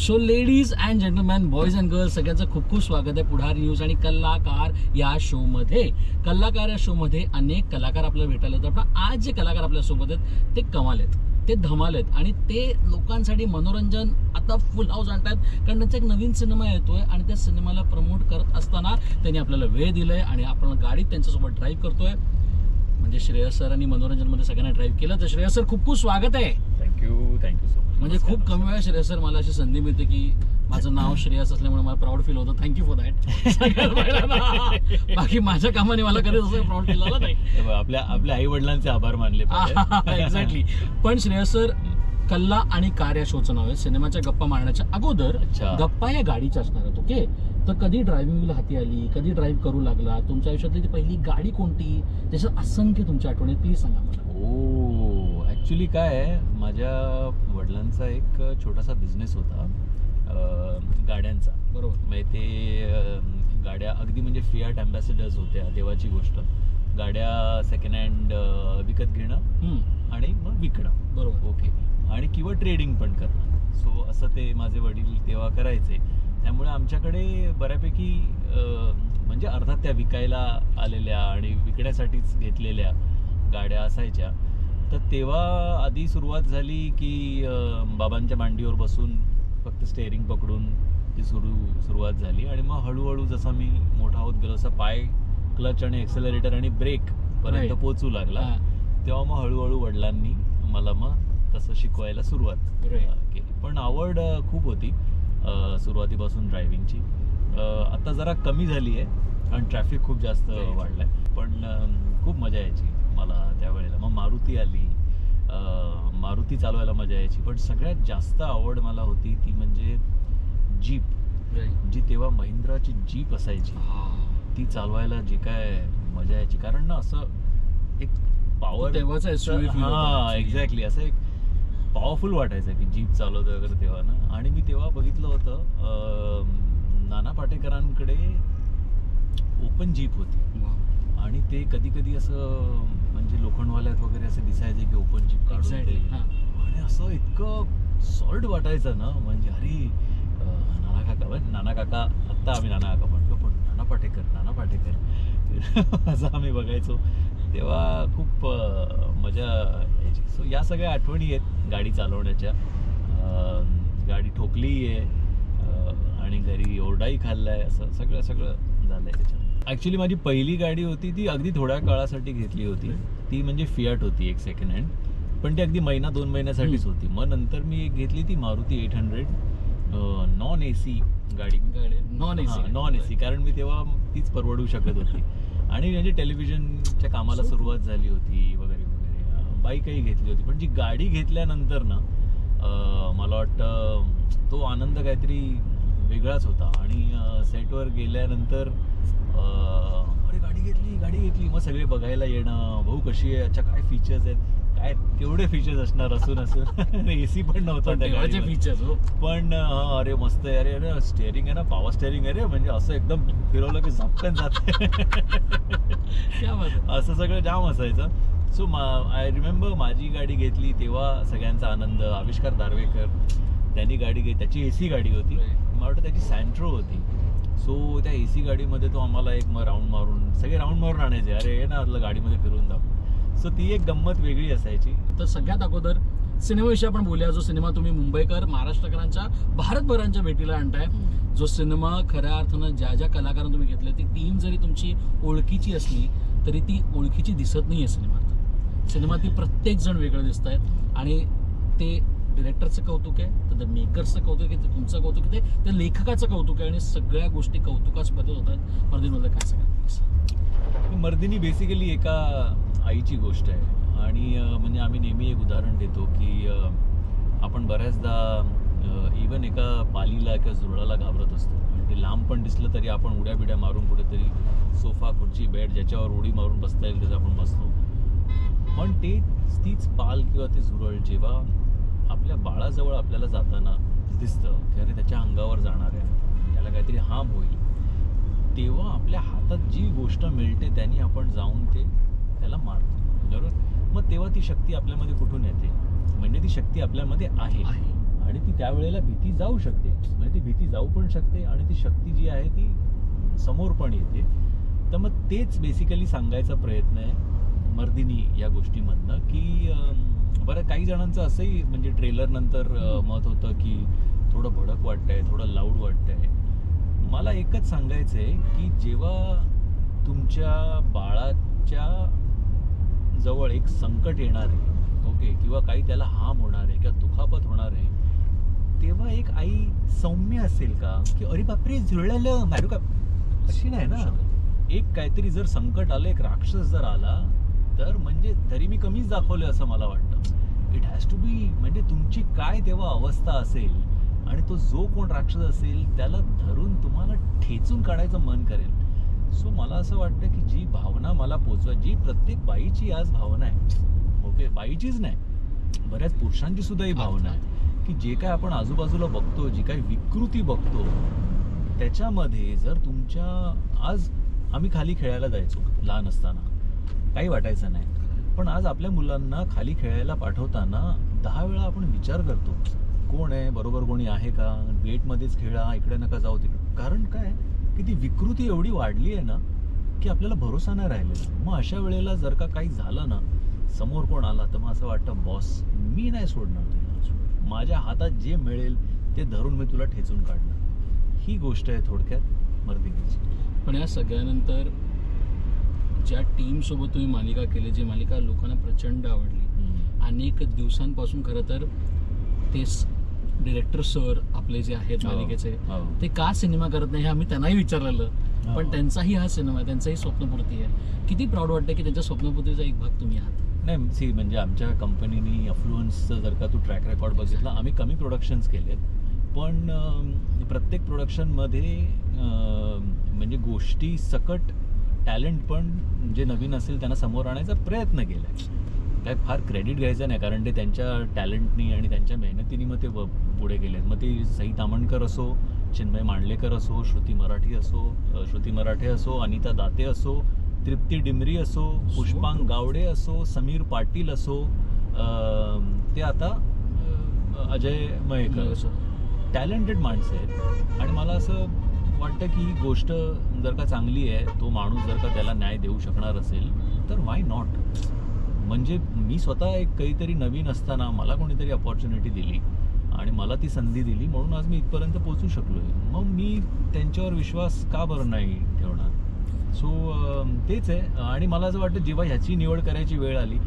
So ladies and gentleman, boys and girls, सगळ्यांचं खूप खूप स्वागत आहे पुढार न्यूज आणि कलाकार या शोमध्ये. कलाकार या शोमध्ये अनेक कलाकार आपल्याला भेटायला येतात, पण आज जे कलाकार आपल्यासोबत आहेत ते कमाल आहेत, ते धमाल आहेत आणि ते लोकांसाठी मनोरंजन आता फुल हाऊस आणतात. कारण त्यांचा एक नवीन सिनेमा येतोय आणि त्या सिनेमाला प्रमोट करत असताना त्यांनी आपल्याला वेळ दिलाय आणि आपण गाडीत त्यांच्यासोबत ड्राईव्ह करतोय. म्हणजे श्रेयस सरांनी मनोरंजनमध्ये सगळ्यांना ड्राईव्ह केलं. तर श्रेयस सर, खूप खूप स्वागत आहे. Thank you so much. म्हणजे खूप कमी वेळा श्रेयस सर मला अशी संधी मिळते की माझं नाव श्रेयस असल्यामुळे मला प्राऊड फील होतं. Thank you for that. बाकी माझ्या कामाने मला कधीच असं प्राऊड फील झालं नाही. आपल्या आई वडिलांचे आभार मानले. एक्झॅक्टली. पण श्रेयस सर, कल्ला आणि कार या शोचं नाव आहे. सिनेमाच्या गप्पा मारण्याच्या अगोदर गप्पा या गाडीच्या असणार आहेत. ओके, तर कधी ड्रायव्हिंग व्हील हाती आली, कधी ड्राईव्ह करू लागला, तुमच्या आयुष्यातली ती पहिली गाडी कोणती, त्याच्यात असंख्य तुमच्या आठवणी, प्लीज सांगा मला. ऍक्च्युली काय आहे, माझ्या वडिलांचा एक छोटासा बिझनेस होता गाड्यांचा. बरोबर. म्हणजे ते गाड्या अगदी म्हणजे फियाट अँबॅसेडर्स होत्या, देवाची गोष्ट. गाड्या सेकंड हँड विकत घेणं आणि मग विकणं. बरोबर. ओके. आणि किंवा ट्रेडिंग पण करणं. सो असं ते माझे वडील तेव्हा करायचे. त्यामुळे आमच्याकडे बऱ्यापैकी म्हणजे अर्थात त्या विकायला आलेल्या आणि विकण्यासाठीच घेतलेल्या गाड्या असायच्या. तर तेव्हा आधी सुरुवात झाली की बाबांच्या मांडीवर बसून फक्त स्टेअरिंग पकडून ती सुरुवात झाली. आणि मग हळूहळू जसा मी मोठा होत गेलो, तसा पाय क्लच आणि एक्सेलरेटर आणि ब्रेक पर्यंत पोहोचू लागला. तेव्हा मग हळूहळू वडिलांनी मला मग तसं शिकवायला सुरुवात केली. पण आवड खूप होती सुरुवातीपासून ड्रायव्हिंगची. आता जरा कमी झाली आहे आणि ट्रॅफिक खूप जास्त वाढलाय. पण खूप मजा यायची मला त्यावेळेला. मग मारुती आली, मारुती चालवायला मजा यायची. पण सगळ्यात जास्त आवड मला होती ती म्हणजे जीप. जी तेव्हा महिंद्राची जीप असायची, ती चालवायला जी काय मजा यायची. कारण ना असं एक पॉवर, तेव्हाचा एक्झॅक्टली असं एक पॉवरफुल वाटायचं की जीप चालवतं वगैरे तेव्हा ना. आणि मी तेव्हा बघितलं होतं नाना पाटेकरांकडे ओपन जीप होती आणि ते कधी कधी असं म्हणजे लोखंडवाल्यात वगैरे असे दिसायचे की ओपन जीप काढून ते. आणि असं इतकं सॉलिड वाटायचं ना, म्हणजे अरे नाना काका आत्ता आम्ही नाना काका म्हणतो, पण नाना पाटेकर असं आम्ही बघायचो. तेव्हा खूप मजा यायची. सो या सगळ्या आठवणी आहेत गाडी चालवण्याच्या. गाडी ठोकली आहे आणि घरी ओरडाही खाल्लाय, असं सगळं झालंय त्याच्यात. ॲक्च्युली माझी पहिली गाडी होती ती अगदी थोड्या काळासाठी घेतली होती. ती म्हणजे फियाट होती, एक सेकंड हँड. पण ती अगदी महिना 2 महिन्यासाठीच होती. मग नंतर मी एक घेतली ती मारुती 800 नॉन AC गाडी. नॉन AC कारण मी तेव्हा तीच परवडू शकत होती. आणि म्हणजे टेलिव्हिजनच्या कामाला सुरुवात झाली होती वगैरे वगैरे. बाईकही घेतली होती. पण जी गाडी घेतल्यानंतर ना मला वाटतं तो आनंद काहीतरी वेगळाच होता. आणि सेटवर गेल्यानंतर अरे गाडी घेतली मग सगळे बघायला येणं, भाऊ कशी आहे, अच्छा काय फीचर्स आहेत, काय केवढे फीचर्स असणार असून AC पण नव्हता त्या गाडीचे फीचर्स. पण अरे मस्त आहे, अरे स्टेअरिंग आहे ना, पॉवर स्टेअरिंग आहे रे, म्हणजे असं एकदम फिरवलं की झपकन जाते. असं सगळं जाम असायचं. सो आय रिमेंबर माझी गाडी घेतली तेव्हा सगळ्यांचा आनंद. आविष्कार दार्वेकर त्यांनी गाडी घेतली, त्याची AC गाडी होती. मला वाटतं त्याची सँट्रो होती. सो त्या AC गाडीमध्ये तो आम्हाला एक मग सगळे राऊंड मारून आणायचे, अरे ना आपलं गाडीमध्ये फिरून दाखव. सो ती एक गंमत वेगळी असायची. तर सगळ्यात अगोदर सिनेमाविषयी आपण बोलूया. जो सिनेमा तुम्ही मुंबईकर महाराष्ट्रकरांच्या भारतभरांच्या भेटीला आणताय, जो सिनेमा खऱ्या अर्थानं ज्या ज्या कलाकारांना तुम्ही घेतले, ती टीम जरी तुमची ओळखीची असली तरी ती ओळखीची दिसत नाही आहे सिनेमात ती प्रत्येक जण वेगळं दिसत आहेत. आणि ते डिरेक्टरचं कौतुक आहे, तर मेकर्सचं कौतुक आहे, ते तुमचं कौतुक आहे, ते लेखकाचं कौतुक आहे. आणि सगळ्या गोष्टी कौतुकास्पद होतात. मर्दिनीमधलं काय सांगा? मर्दिनी बेसिकली एका आईची गोष्ट आहे. आणि म्हणजे आम्ही नेहमी एक उदाहरण देतो की आपण बऱ्याचदा इवन एका पालीला किंवा जुळाला घाबरत असतो. आणि ते लांब पण दिसलं तरी आपण उड्या बिड्या मारून कुठेतरी सोफा, खुर्ची, बेड ज्याच्यावर उडी मारून बसता येईल त्याचं आपण बसतो. पण तीच पाल किंवा ते झुरळ जेव्हा आपल्या बाळाजवळ आपल्याला जाताना दिसतं की अरे त्याच्या अंगावर जाणार आहे, त्याला काहीतरी हार्म होईल, तेव्हा आपल्या हातात जी गोष्ट मिळते त्यांनी आपण जाऊन त्याला मारतो. बरोबर. मग तेव्हा ती शक्ती आपल्यामध्ये कुठून येते? म्हणजे ती शक्ती आपल्यामध्ये आहे आणि ती त्यावेळेला भीती जाऊ शकते, म्हणजे ती भीती जाऊ पण शकते आणि ती शक्ती जी आहे ती समोर पण येते. तर मग तेच बेसिकली सांगायचा प्रयत्न आहे मर्दिनी या गोष्टीमधनं, की बरं काही जणांचं असंही म्हणजे ट्रेलर नंतर मत होतं की थोडं भडक वाटतंय, थोडं लाऊड वाटतंय. मला एकच सांगायचं आहे की जेव्हा तुमच्या बाळाच्या जवळ एक संकट येणार आहे, ओके, किंवा काही त्याला हार्म होणार आहे किंवा दुखापत होणार आहे, तेव्हा एक आई सौम्य असेल का की अरे बापरे झुळलं मारू का, अशी नाही ना. एक काहीतरी जर संकट आलं, एक राक्षस जर आला, तर म्हणजे तरी मी कमीच दाखवलं असं मला वाटतं. इट हॅज टू बी, म्हणजे तुमची काय तेव्हा अवस्था असेल आणि तो जो कोण राक्षस असेल त्याला धरून तुम्हाला ठेचून काढायचं मन करेल. सो मला असं वाटतं की जी भावना मला पोचवा, जी प्रत्येक बाईची आज भावना आहे, ओके, बाईचीच नाही, बऱ्याच पुरुषांची सुद्धा ही भावना आहे की जे काय आपण आजूबाजूला बघतो, जी काही विकृती बघतो, त्याच्यामध्ये जर तुमच्या, आज आम्ही खाली खेळायला जायचो लहान असताना, काही वाटायचं नाही, पण आज आपल्या मुलांना खाली खेळायला पाठवताना 10 वेळा आपण विचार करतो, कोण आहे बरोबर, कोणी आहे का, गेटमध्येच खेळा, इकडे नका जाऊ तिकडे. कारण काय की ती विकृती एवढी वाढली आहे ना की आपल्याला भरोसा नाही राहिलेला. मग अशा वेळेला जर का काही झालं ना, समोर कोण आला, तर मग असं वाटतं बॉस मी नाही सोडणार तुला, माझ्या हातात जे मिळेल ते धरून मी तुला ठेचून काढणार. ही गोष्ट आहे थोडक्यात मर्दिनीची. पण या सगळ्यानंतर ज्या टीमसोबत तुम्ही मालिका केली, जी मालिका लोकांना प्रचंड आवडली, अनेक दिवसांपासून खरं तर ते डिरेक्टर सर आपले जे आहेत मालिकेचे, ते का सिनेमा करत नाही हे आम्ही त्यांनाही विचारलेलं, पण त्यांचाही हा सिनेमा आहे, त्यांचाही स्वप्नपूर्ती आहे. किती प्राऊड वाटतं की त्यांच्या स्वप्नपूर्तीचा एक भाग तुम्ही आहात. नाही सी, म्हणजे आमच्या कंपनीनी अफ्लुअन्सचं जर का तू ट्रॅक रेकॉर्ड बघितला, आम्ही कमी प्रोडक्शन्स केलेत, पण प्रत्येक प्रोडक्शनमध्ये म्हणजे गोष्टी सकट टॅलेंट पण जे नवीन असेल त्यांना समोर आणायचा प्रयत्न केला आहे. काय फार क्रेडिट घ्यायचं नाही, कारण ते त्यांच्या टॅलेंटनी आणि त्यांच्या मेहनतीने मग ते पुढे गेलेत. मग ते सई तामणकर असो, चिन्मय मांडलेकर असो, श्रुती मराठे असो, अनिता दाते असो, तृप्ती डिमरी असो, पुष्पांग गावडे असो, समीर पाटील असो, ते आता अजय मयेकर असो, टॅलेंटेड माणसं आहेत. आणि मला असं वाटतं की ही गोष्ट जर का चांगली आहे, तो माणूस जर का त्याला न्याय देऊ शकणार असेल तर वाय नॉट. म्हणजे मी स्वतः एक काहीतरी नवीन असताना मला कोणीतरी अपॉर्च्युनिटी दिली आणि मला ती संधी दिली, म्हणून आज मी इथपर्यंत पोहोचू शकलो आहे. मग मी त्यांच्यावर विश्वास का बरं नाही ठेवणार. सो तेच आहे. आणि मला असं वाटतं जेव्हा ह्याची निवड करायची वेळ आली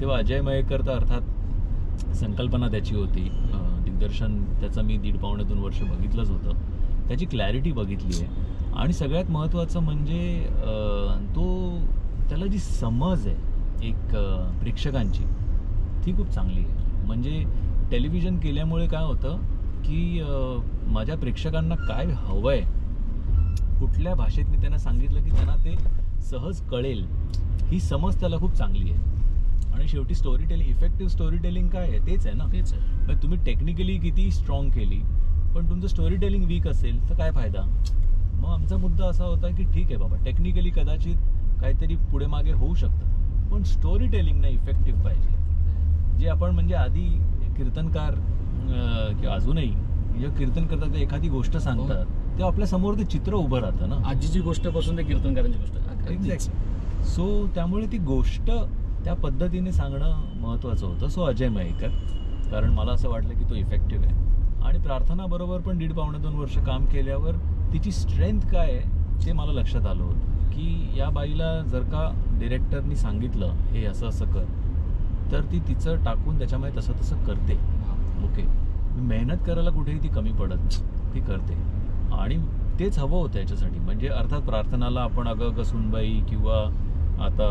तेव्हा अजय मयेकर तर अर्थात संकल्पना त्याची होती, दिग्दर्शन त्याचं मी 1.5-2 वर्ष बघितलंच होतं, त्याची क्लॅरिटी बघितली आहे. आणि सगळ्यात महत्त्वाचं म्हणजे त्याला जी समज आहे एक प्रेक्षकांची, ती खूप चांगली आहे. म्हणजे टेलिव्हिजन केल्यामुळे काय होतं की माझ्या प्रेक्षकांना काय हवं आहे, कुठल्या भाषेत मी त्यांना सांगितलं की त्यांना ते सहज कळेल, ही समज त्याला खूप चांगली आहे. आणि शेवटी story telling, effective story telling काय आहे, तेच आहे ना. तेच आहे. म्हणजे तुम्ही टेक्निकली किती स्ट्रॉंग केली, पण तुमचं स्टोरी टेलिंग वीक असेल तर काय फायदा. मग आमचा मुद्दा असा होता की ठीक आहे बाबा, टेक्निकली कदाचित काहीतरी पुढे मागे होऊ शकतं, पण स्टोरी टेलिंग ना इफेक्टिव्ह पाहिजे. जे आपण म्हणजे आधी कीर्तनकार किंवा अजूनही जेव्हा कीर्तन करतात ते एखादी गोष्ट सांगतात तेव्हा आपल्या समोर ते चित्र उभं राहतं ना, आजीची गोष्टपासून ते कीर्तनकारांची गोष्ट. एक्झॅक्ट. सो त्यामुळे ती गोष्ट त्या पद्धतीने सांगणं महत्त्वाचं होतं. सो अजय मयेकर, कारण मला असं वाटलं की तो इफेक्टिव्ह आहे. आणि प्रार्थनाबरोबर पण 1.5-2 वर्ष काम केल्यावर तिची स्ट्रेंथ काय आहे ते मला लक्षात आलं होतं की या बाईला जर का डिरेक्टरनी सांगितलं हे असं असं कर, तर ती तिचं टाकून त्याच्यामध्ये तसं तसं करते. ओके, मेहनत करायला कुठेही ती कमी पडत, ती करते. आणि तेच हवं होतं याच्यासाठी. म्हणजे अर्थात प्रार्थनाला आपण अगं सुनबाई किंवा आता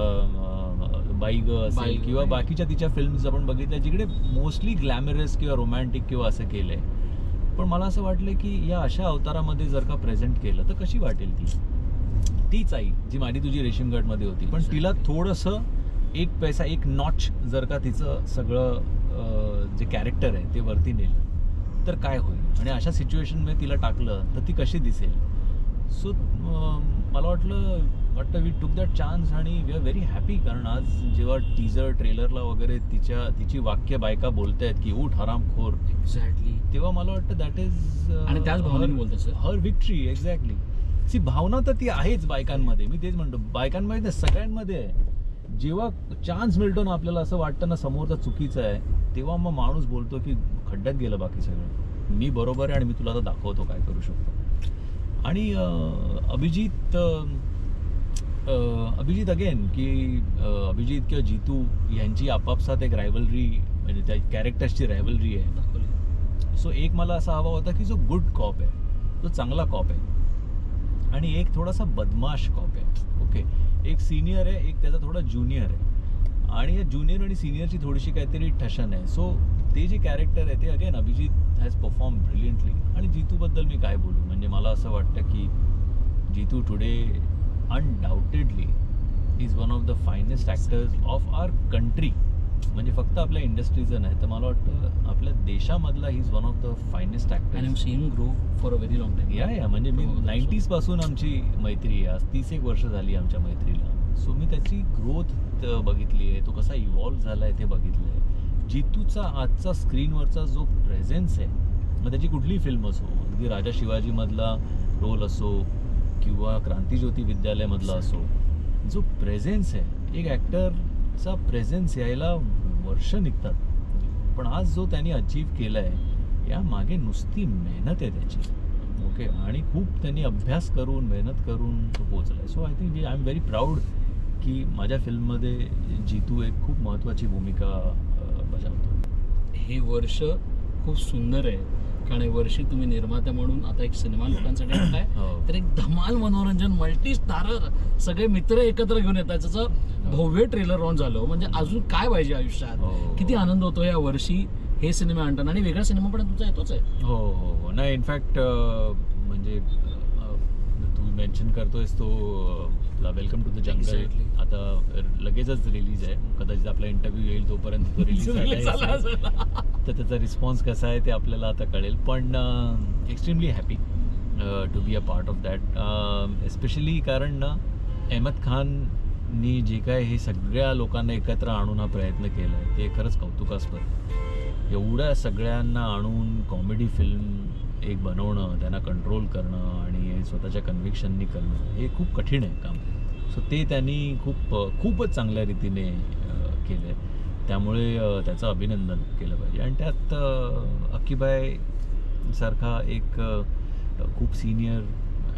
बाई ग असेल किंवा बाकीच्या तिच्या फिल्म्स आपण बघितल्या जिकडे मोस्टली ग्लॅमरस किंवा रोमॅन्टिक किंवा असं केलं आहे. पण मला असं वाटलं की या अशा अवतारामध्ये जर का प्रेझेंट केलं तर कशी वाटेल तीच आई जी माझी तुझी रेशीमगडमध्ये होती, पण तिला थोडंसं एक पैसा, एक नॉच जर का तिचं सगळं जे कॅरेक्टर आहे ते वरती नेलं तर काय होईल, आणि अशा सिच्युएशनमध्ये तिला टाकलं तर ती कशी दिसेल. सो मला वाटतं वी टूक दॅट चान्स आणि वी आर व्हेरी हॅपी. कारण आज जेव्हा टीजर ट्रेलरला वगैरे तिची वाक्य बायका बोलतायत की उठ हरामखोर, एक्झॅक्टली तेव्हा मला वाटतं दॅट इज आणि त्याच भावनेने बोलतो सर. हर विक्ट्री. एक्झॅक्टली. सी भावना तर ती आहेच बायकांमध्ये. मी तेच म्हणतो, बायकांमध्ये नाही, सगळ्यांमध्ये आहे. जेव्हा चान्स मिळतो ना आपल्याला, असं वाटतं ना समोरचा चुकीचा आहे, तेव्हा मग माणूस बोलतो की खड्ड्यात गेलं बाकी सगळं, मी बरोबर आहे आणि मी तुला आता दाखवतो काय करू शकतो. आणि अभिजित अगेन की अभिजित किंवा जितू यांची आपापसात एक रायव्हलरी, म्हणजे त्या कॅरेक्टर्सची रायव्हलरी आहे. दाखवली. सो एक मला असा हवा होता की जो गुड कॉप आहे, जो चांगला कॉप आहे, आणि एक थोडासा बदमाश कॉप आहे. ओके, एक सिनियर आहे, एक त्याचा थोडा ज्युनियर आहे, आणि या ज्युनियर आणि सिनियरची थोडीशी काहीतरी ठशन आहे. सो ते जे कॅरेक्टर आहे ते again Abhijit has perform brilliantly. आणि जितूबद्दल मी काय बोलू, म्हणजे मला असं वाटतं की Jitu today undoubtedly is one of the finest actors of our country. म्हणजे फक्त आपल्या इंडस्ट्रीचं नाही, तर मला वाटतं आपल्या देशामधला he is one of the finest आणि actors. See him grow for a very long time. या म्हणजे मी 90s पासून आमची मैत्री आहे, आज 31 वर्ष झाली आमच्या मैत्रीला. सो मी त्याची ग्रोथ बघितली आहे, तो कसा इव्हॉल्व्ह झाला आहे ते बघितलं आहे. जितूचा आजचा स्क्रीनवरचा जो प्रेझेन्स आहे, मग त्याची कुठलीही फिल्म असो, अगदी राजा शिवाजीमधला रोल असो किंवा क्रांतिज्योती विद्यालयमधला असो, जो प्रेझेन्स आहे, एक ॲक्टरचा प्रेझेन्स यायला वर्ष निघतात. पण आज जो त्यांनी अचीव केला आहे, या मागे नुसती मेहनत आहे त्याची. ओके, आणि खूप त्यांनी अभ्यास करून, मेहनत करून तो पोहोचला आहे. So I think I am very proud की माझ्या फिल्ममध्ये जितू एक खूप महत्त्वाची भूमिका बजावतो. हे वर्ष खूप सुंदर आहे, कारण हे वर्षी तुम्ही निर्माता म्हणून आता एक सिनेमा लोकांसाठी काय हो. तर एक धमाल मनोरंजन, मल्टी स्टारर सगळे मित्र एकत्र घेऊन येतात, त्याचं भव्य ट्रेलर लॉन्च झालं. म्हणजे अजून काय पाहिजे आयुष्यात. हो. किती आनंद होतो या वर्षी हे सिनेमे आणताना, आणि वेगळा सिनेमा पण तुमचा येतोच आहे. हो हो हो. नाही, इनफॅक्ट म्हणजे तू मेन्शन करतोयस तो welcome to the jungle Exactly. आता लगेचच रिलीज आहे. कदाचित आपला इंटरव्ह्यू येईल तोपर्यंत तो रिलीज झाला असेल. तर त्याचा रिस्पॉन्स कसा आहे ते आपल्याला आता कळेल. पण extremely happy to be a part of that, especially कारण ना अहमद खाननी जे काय हे सगळ्या लोकांना एकत्र आणून हा प्रयत्न केला आहे ते खरंच कौतुकास्पद. एवढ्या सगळ्यांना आणून कॉमेडी फिल्म एक बनवणं, त्यांना कंट्रोल करणं आणि स्वतःच्या कन्व्हिक्शननी करणं, हे खूप कठीण आहे काम. सो ते त्यांनी खूपच चांगल्या रीतीने केलं आहे. त्यामुळे त्याचं अभिनंदन केलं पाहिजे. आणि त्यात अक्कीबाई सारखा एक खूप सिनियर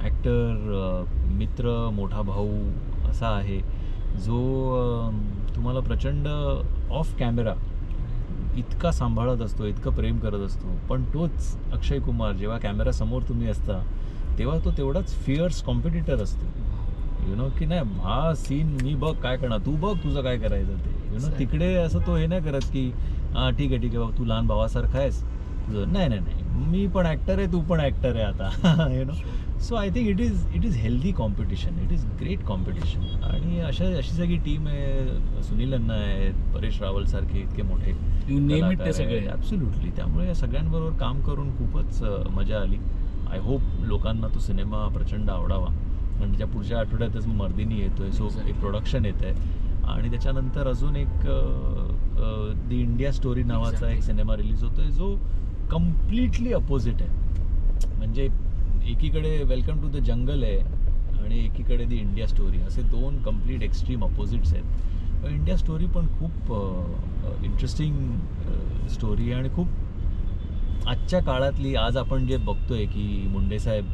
ॲक्टर, मित्र, मोठा भाऊ असा आहे जो तुम्हाला प्रचंड ऑफ कॅमेरा इतका सांभाळत असतो, इतकं प्रेम करत असतो. पण तोच अक्षय कुमार जेव्हा कॅमेरासमोर तुम्ही असता तेव्हा तो तेवढाच फिअर्स कॉम्पिटिटर असतो. यु नो की नाही, हा सीन मी बघ काय करणार, तू बघ तुझं काय करायचं ते. यु नो तिकडे असं तो हे नाही करत की हां ठीक आहे बाबा, तू लहान भावासारखा आहेस, तुझं नाही नाही नाही, मी पण ॲक्टर आहे, तू पण ॲक्टर आहे आता. You know, so I think it is healthy competition, it is great competition. आणि अशी सगळी टीम आहे, सुनील अण्णा आहेत, परेश रावल सारखे इतके मोठे यू नेम इट ते सगळे. ॲब्सोल्युटली. त्यामुळे या सगळ्यांबरोबर काम करून खूपच मजा आली. आय होप लोकांना तो सिनेमा प्रचंड आवडावा. आणि त्याच्या पुढच्या आठवड्यातच मर्दिनी येतोय, सो एक प्रोडक्शन येत आहे. आणि त्याच्यानंतर अजून एक द इंडिया स्टोरी नावाचा एक सिनेमा रिलीज होतोय जो कम्प्लिटली अपोजिट आहे. म्हणजे एकीकडे वेलकम टू द जंगल आहे आणि एकीकडे द इंडिया स्टोरी, असे दोन कम्प्लीट एक्स्ट्रीम अपोजिट्स आहेत. इंडिया स्टोरी पण खूप इंटरेस्टिंग स्टोरी आहे आणि खूप आजच्या काळातली. आज आपण जे बघतोय की मुंडे साहेब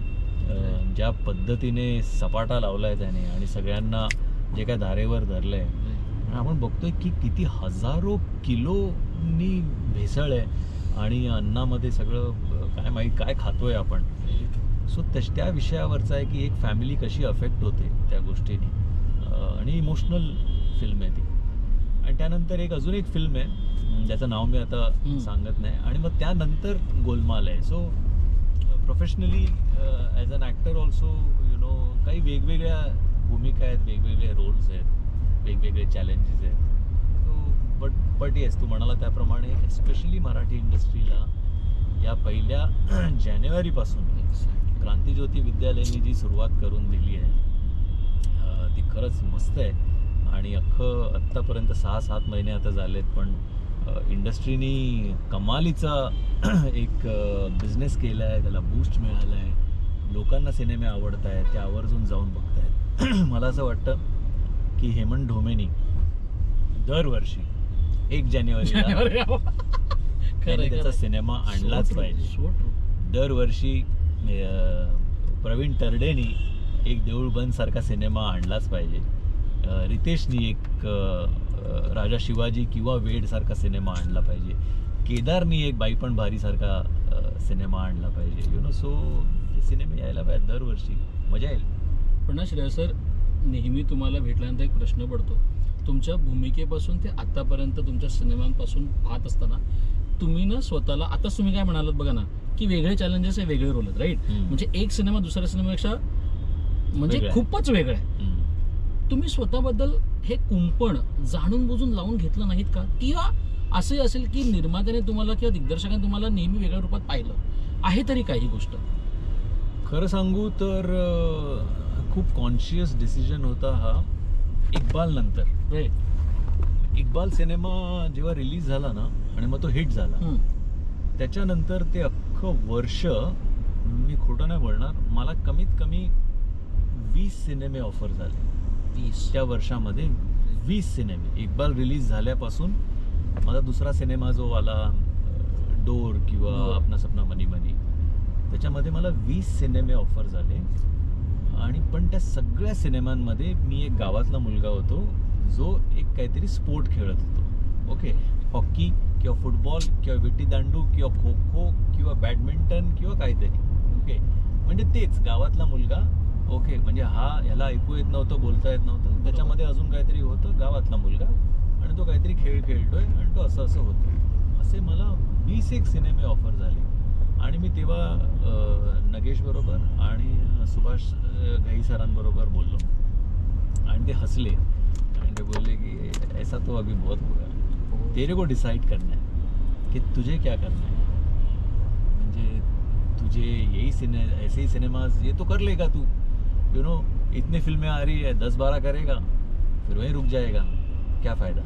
ज्या पद्धतीने सपाटा लावला आहे त्याने आणि सगळ्यांना जे काय धारेवर धरलं आहे, आपण बघतोय की किती हजारो किलोनी भेसळ आहे आणि अन्नामध्ये सगळं काय माहीत काय खातोय आपण. सो त्या विषयावरचा आहे की एक फॅमिली कशी अफेक्ट होते त्या गोष्टींनी, आणि इमोशनल फिल्म आहे ती. आणि त्यानंतर अजून एक फिल्म आहे ज्याचं नाव मी आता सांगत नाही. आणि मग त्यानंतर गोलमाल आहे. So professionally as an actor also you know काही वेगवेगळ्या भूमिका आहेत, वेगवेगळे रोल्स आहेत, वेगवेगळे चॅलेंजेस आहेत. सो बट येस, तू म्हणाला त्याप्रमाणे एस्पेशली मराठी इंडस्ट्रीला या पहिल्या जानेवारीपासून क्रांतिज्योती विद्यालयाने जी सुरुवात करून दिली आहे ती खरंच मस्त आहे. आणि आत्तापर्यंत 6-7 महिने आता झालेत, पण इंडस्ट्रीनी कमालीचा एक बिझनेस केला आहे, त्याला बूस्ट मिळाला आहे, लोकांना सिनेमे आवडत आहेत, ते आवर्जून जाऊन बघतायत. मला असं वाटतं की हेमंत ढोमेनी दरवर्षी 1 जानेवारीला त्याने त्याचा सिनेमा आणलाच पाहिजे. दरवर्षी प्रवीण तरडेनी एक देऊळ बंद सारखा सिनेमा आणलाच पाहिजे. रितेशनी एक राजा शिवाजी किंवा वेड सारखा सिनेमा आणला पाहिजे. केदारनी एक बाई पण भारी सारखा सिनेमा आणला पाहिजे. सो हे सिनेमे यायला पाहिजे दरवर्षी, मजा येईल. पण ना श्रेया सर, नेहमी तुम्हाला भेटल्यानंतर एक प्रश्न पडतो, तुमच्या भूमिकेपासून ते आतापर्यंत तुमच्या सिनेमांपासून पाहत असताना तुम्ही ना स्वतःला, आताच तुम्ही काय म्हणालात बघा ना, की वेगळे चॅलेंजेस आहे, वेगळे रोल आहेत, राईट? म्हणजे एक सिनेमा दुसऱ्या सिनेमापेक्षा म्हणजे खूपच वेगळं आहे. तुम्ही स्वतःबद्दल हे कुंपण जाणून बुजून लावून घेतलं नाहीत का? किंवा असे असेल की निर्मात्याने तुम्हाला किंवा दिग्दर्शकाने तुम्हाला नेहमी वेगळ्या रूपात पाहिलं आहे तरी काही गोष्ट? खरं सांगू तर खूप कॉन्शियस डिसिजन होता हा इक्बाल नंतर. इक्बाल सिनेमा जेव्हा रिलीज झाला ना आणि मग तो हिट झाला, त्याच्यानंतर ते अख्खं वर्ष, मी खोटं नाही बोलणार, मला कमीत कमी 20 सिनेमे ऑफर झाले. 20 त्या वर्षामध्ये 20 सिनेमे. इक्बाल रिलीज झाल्यापासून माझा दुसरा सिनेमा जो आला डोर किंवा अपना सपना मनी मनी, त्याच्यामध्ये मला 20 सिनेमे ऑफर झाले. आणि पण त्या सगळ्या सिनेमांमध्ये मी एक गावातला मुलगा होतो जो एक काहीतरी स्पोर्ट खेळत होतो. ओके, हॉकी किंवा फुटबॉल किंवा विटी दांडू किंवा खो खो किंवा बॅडमिंटन किंवा काहीतरी. ओके, म्हणजे तेच गावातला मुलगा. ओके, म्हणजे ह्याला ऐकू येत नव्हतं, बोलता येत नव्हतं, त्याच्यामध्ये अजून काहीतरी होतं, गावातला मुलगा, आणि तो काहीतरी खेळ खेळतोय आणि तो असं असं होतं. असे मला 20 सिनेमे ऑफर झाले. आणि मी तेव्हा नगेश बरोबर आणि सुभाष घाई सरांबरोबर बोललो आणि ते हसले आणि ते बोलले की ऐसा तो अभी बहुत हुआ, तेरे को डिसाइड करना है कि तुझे क्या करना है. म्हणजे तुझे यही ऐसे ही सिनेमाज ये तो कर लेगा तू, इतनी फिल्में आ रही है, 10-12 करेगा फिर वहीं रुक जाएगा, क्या फ़ायदा.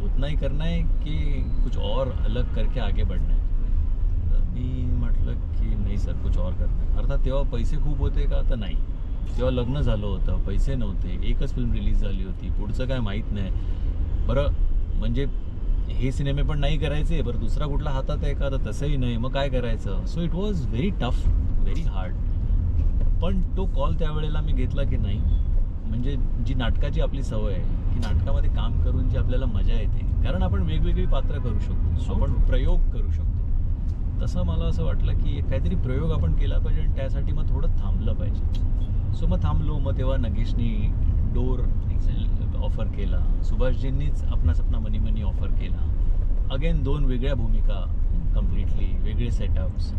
उतना ही करना है कि कुछ और अलग करके आगे बढ़ना है. मी म्हटलं की नाही सर, कुछ और करना है. अर्थात तेव्हा पैसे खूप होते का? तर नाही. तेव्हा लग्न झालं होतं, पैसे नव्हते, एकच फिल्म रिलीज झाली होती, पुढचं काय माहीत नाही. बरं, म्हणजे हे सिनेमे पण नाही करायचे, बरं दुसरा कुठला हातात आहे का? तर तसंही नाही, मग काय करायचं? So it was very tough, very hard. पण तो कॉल त्यावेळेला मी घेतला की नाही, म्हणजे जी नाटकाची आपली सवय आहे की नाटकामध्ये काम करून जी आपल्याला मजा येते, कारण आपण वेगवेगळी पात्र करू शकतो, आपण प्रयोग करू शकतो, तसं मला असं वाटलं की काहीतरी प्रयोग आपण केला पाहिजे आणि त्यासाठी मग थोडं थांबलं पाहिजे. सो मग थांबलो. मग तेव्हा नगेशनी डोर ऑफर केला, सुभाषजींनीच अपना सपना मनी मनी ऑफर केला. अगेन 2 वेगळ्या भूमिका, कम्प्लिटली वेगळे सेटअप्स.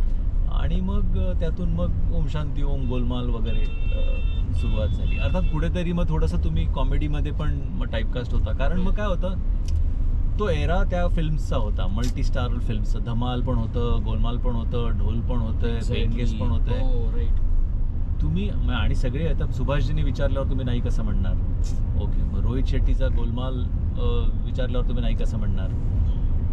आणि मग त्यातून मग ओम शांती ओम, गोलमाल वगैरे सुरुवात झाली. अर्थात कुठेतरी मग थोडंसं तुम्ही कॉमेडीमध्ये पण मग टाईपकास्ट होता, कारण मग काय होतं, तो एरा त्या फिल्म्सचा होता, मल्टी स्टार फिल्म्सचं. धमाल पण होतं, गोलमाल पण होतं, ढोल पण होतं, पेंगेस पण होतंय. तुम्ही आणि सगळे आता सुभाषजींनी विचारल्यावर तुम्ही नाही कसं म्हणणार? ओके, मग रोहित शेट्टीचा गोलमाल विचारल्यावर तुम्ही नाही कसं म्हणणार?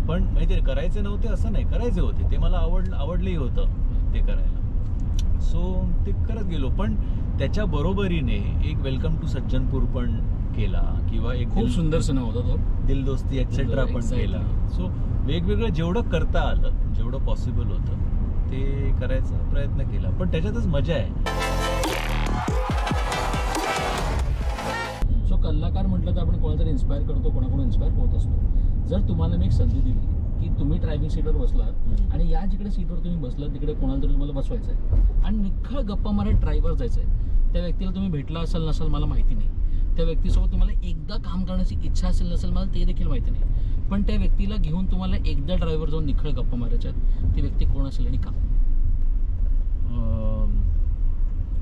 पण माहिती आहे, करायचे नव्हते असं नाही, करायचे होते, ते मला आवडलंही होतं ते करायला. सो ते करत गेलो. पण त्याच्या बरोबरीने एक वेलकम टू सज्जनपूर पण केला, किंवा एक खूप सुंदर सिनेमा होता तो, दिलदोस्ती एक्सेट्रा पण केला. सो वेगवेगळं जेवढं करता आलं, जेवढं पॉसिबल होतं ते करायचा प्रयत्न केला. पण त्याच्यातच मजा आहे. सो कलाकार म्हटलं तर आपण कोणातरी इन्स्पायर करतो, कोणाकडून इन्स्पायर होत असतो. जर तुम्हाला मी एक संधी दिली की तुम्ही ड्रायव्हिंग सीटवर बसलात आणि या जिकडे सीटवर तुम्ही बसलात तिकडे कोणाला तरी तुम्हाला बसवायचं आहे आणि निखळ गप्पा मारत ड्रायव्हर जायचं आहे, त्या व्यक्तीला तुम्ही भेटला असाल नसाल मला माहिती नाही, त्या व्यक्तीसोबत तुम्हाला एकदा काम करण्याची इच्छा असेल नसेल मला ते देखील माहिती नाही, पण त्या व्यक्तीला घेऊन तुम्हाला एकदा ड्रायव्हर जाऊन निखळ गप्पा मारायच्या आहेत, ती व्यक्ती कोण असेल आणि का?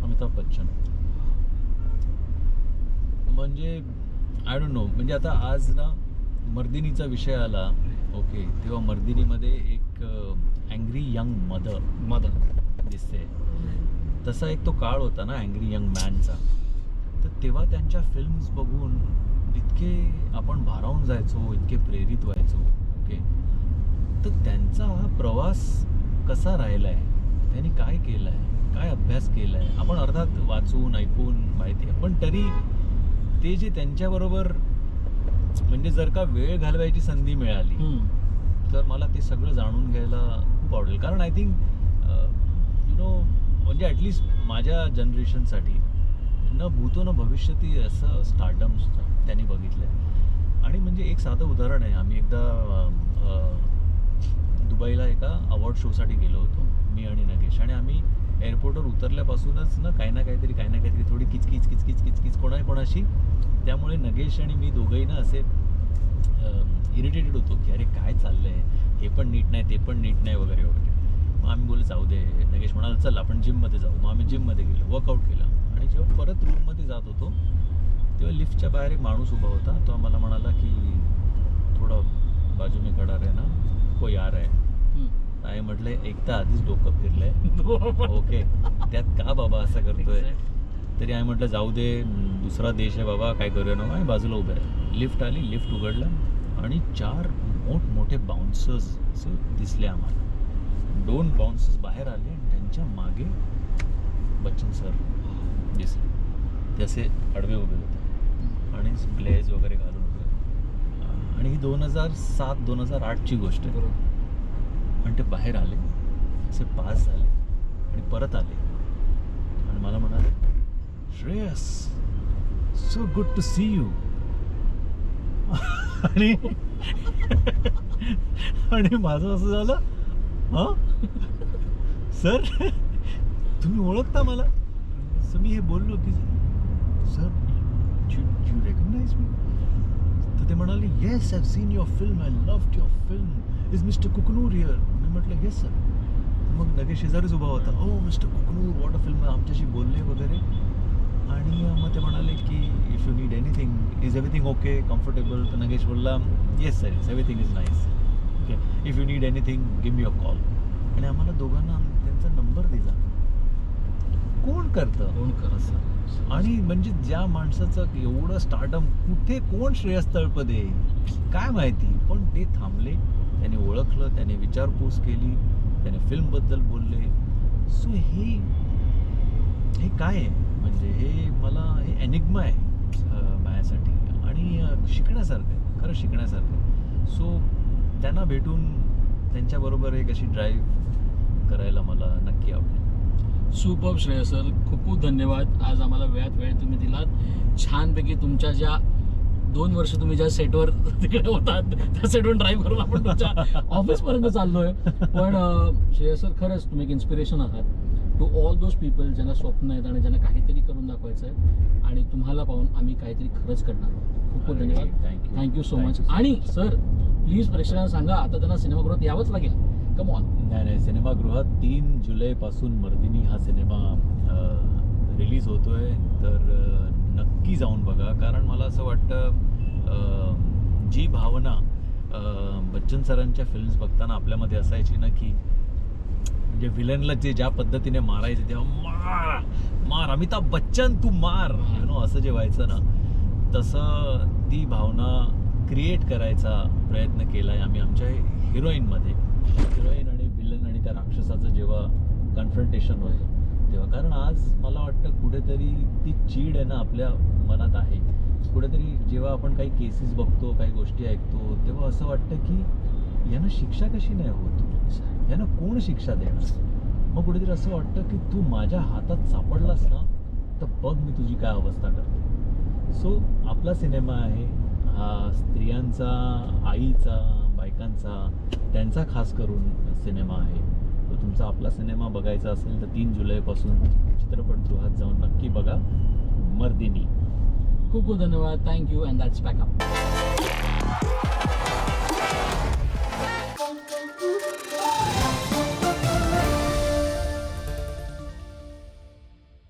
अमिताभ बच्चन. म्हणजे आय डोंट नो, म्हणजे आता आज ना मर्दिनीचा विषय आला. ओके, तेव्हा मर्दिनीमध्ये एक अँग्री यंग मदर दिसते. तसा एक तो काळ होता ना अँग्री यंग मॅनचा. तर तेव्हा त्यांच्या फिल्म्स बघून इतके आपण भारावून जायचो, इतके प्रेरित व्हायचो. ओके, तर त्यांचा हा प्रवास कसा राहिला आहे, त्यांनी काय केलं आहे, काय अभ्यास केला आहे, आपण अर्थात वाचून ऐकून माहिती आहे, पण तरी ते जे त्यांच्याबरोबर म्हणजे जर का वेळ घालवायची संधी मिळाली तर मला ते सगळं जाणून घ्यायला खूप आवडेल. कारण आय थिंक यु नो म्हणजे ॲटलिस्ट माझ्या जनरेशनसाठी न भूतो न भविष्यती असं स्टार्टअप त्यांनी बघितलं आहे. आणि म्हणजे एक साधं उदाहरण आहे, आम्ही एकदा दुबईला एका अवॉर्ड शोसाठी गेलो होतो, मी आणि नगेश. आणि आम्ही एअरपोर्टवर उतरल्यापासूनच ना काही ना काहीतरी थोडी किचकिच कोणाशी. त्यामुळे नगेश आणि मी दोघंही ना असे इरिटेटेड होतो की अरे काय चाललंय, हे पण नीट नाही ते पण नीट नाही वगैरे वगैरे. मग आम्ही बोललो जाऊ दे. नगेश म्हणाला चल आपण जिममध्ये जाऊ. मग आम्ही जिममध्ये गेलो, वर्कआउट केलं. आणि जेव्हा परत रूममध्ये जात होतो तेव्हा लिफ्टच्या बाहेर एक माणूस उभा होता. तो आम्हाला म्हणाला की थोडा बाजू में खडा रहे ना, कोई आ रहा है. आणि म्हटलं एकदा आधीच डोकं फिरलंय, ओके त्यात का बाबा असं करतोय. तरी आम्ही म्हटलं जाऊ दे, दुसरा देश आहे बाबा, काय करूया ना. आणि बाजूला उभे आहे. लिफ्ट आली, लिफ्ट उघडलं आणि 4 मोठमोठे बाउन्सर्स दिसले आम्हाला. 2 बाउन्सर्स बाहेर आले आणि त्यांच्या मागे बच्चन सर दिसले. ते असे अडवे उभे होते आणि ग्लेज वगैरे घालून होते. आणि ही 2007-2008ची गोष्ट आहे. आणि ते बाहेर आले, असे पास झाले आणि परत आले आणि मला म्हणाले Shreyas so good to see you. आणि माझं असं झालं, हां सर तुम्ही ओळखता मला. सर मी हे बोललो की सर यू रेकग्नाइज मी. तर ते म्हणाले yes I have seen your film, I loved your film, is mister Kukunoor here. मी म्हटलं येस सर. मग नगे शेजारीच उभा होता. हो mister Kukunoor, what a film. आमच्याशी बोलले वगैरे. आणि मग ते म्हणाले की if you need anything, is everything okay, comfortable. तर नगेश बोलला yes sir, is everything is nice, okay if you need anything give me a call. आणि आम्हाला दोघांना त्यांचा नंबर दिला. कोण करतं असं. आणि म्हणजे ज्या माणसाचं एवढं स्टार्टअप, कुठे कोण श्रेयस तळपदे काय माहिती, पण ते थांबले, त्याने ओळखलं, त्याने विचारपूस केली, त्याने फिल्मबद्दल बोलले. सो हे काय आहे म्हणजे हे मला हे एनिग्मा आहे माझ्यासाठी. आणि शिकण्यासारखं आहे, खरं शिकण्यासारखं आहे. सो त्यांना भेटून त्यांच्याबरोबर एक अशी ड्राईव्ह करायला मला नक्की आवडेल. सुपर्ब श्रेयस सर, खूप खूप धन्यवाद. आज आम्हाला वेळ तुम्ही दिलात. छानपैकी तुमच्या ज्या 2 वर्ष तुम्ही ज्या सेटवर तिकडे होतात त्या सेटवर ड्राईव्ह करून आपण तुमच्या ऑफिसपर्यंत चाललोय. पण श्रेयस सर खरंच तुम्ही एक इन्स्पिरेशन आहात टू ऑल दोज पीपल ज्यांना स्वप्न आहेत आणि ज्यांना काहीतरी करून दाखवायचं आहे. आणि तुम्हाला पाहून आम्ही काहीतरी खरंच करणार आहोत. खूप खूप धन्यवाद. Thank you so much. आणि सर प्लीज प्रेक्षकांना सांगा, आता त्यांना सिनेमागृहात यावंच लागेल. Come on. नाही, सिनेमागृहात 3 जुलैपासून मर्दिनी हा सिनेमा रिलीज होतोय. तर नक्की जाऊन बघा. कारण मला असं वाटतं जी भावना बच्चन सरांच्या फिल्म्स बघताना आपल्यामध्ये असायची ना की म्हणजे विलनला जे ज्या पद्धतीने मारायचे तेव्हा मार अमिताभ बच्चन तू मार, यु नो असं जे व्हायचं ना, तसं ती भावना क्रिएट करायचा प्रयत्न केला आहे आम्ही आमच्या हिरोईनमध्ये. हिरोईन आणि विलन आणि त्या राक्षसाचं जेव्हा कन्फ्रंटेशन होतं तेव्हा. कारण आज मला वाटतं कुठेतरी ती चीड आहे ना आपल्या मनात आहे. कुठेतरी जेव्हा आपण काही केसेस बघतो, काही गोष्टी ऐकतो, तेव्हा असं वाटतं की यांना शिक्षा कशी नाही होत, यांना कोण शिक्षा देणार. मग कुठेतरी असं वाटतं की तू माझ्या हातात सापडलास ना तर बघ मी तुझी काय अवस्था करते. सो आपला सिनेमा आहे हा स्त्रियांचा, आईचा, बायकांचा, त्यांचा खास करून सिनेमा आहे. तो तुमचा आपला सिनेमा बघायचा असेल तर 3 जुलैपासून चित्रपटगृहात जाऊन नक्की बघा मर्दिनी. खूप खूप धन्यवाद. Thank you and that's back up.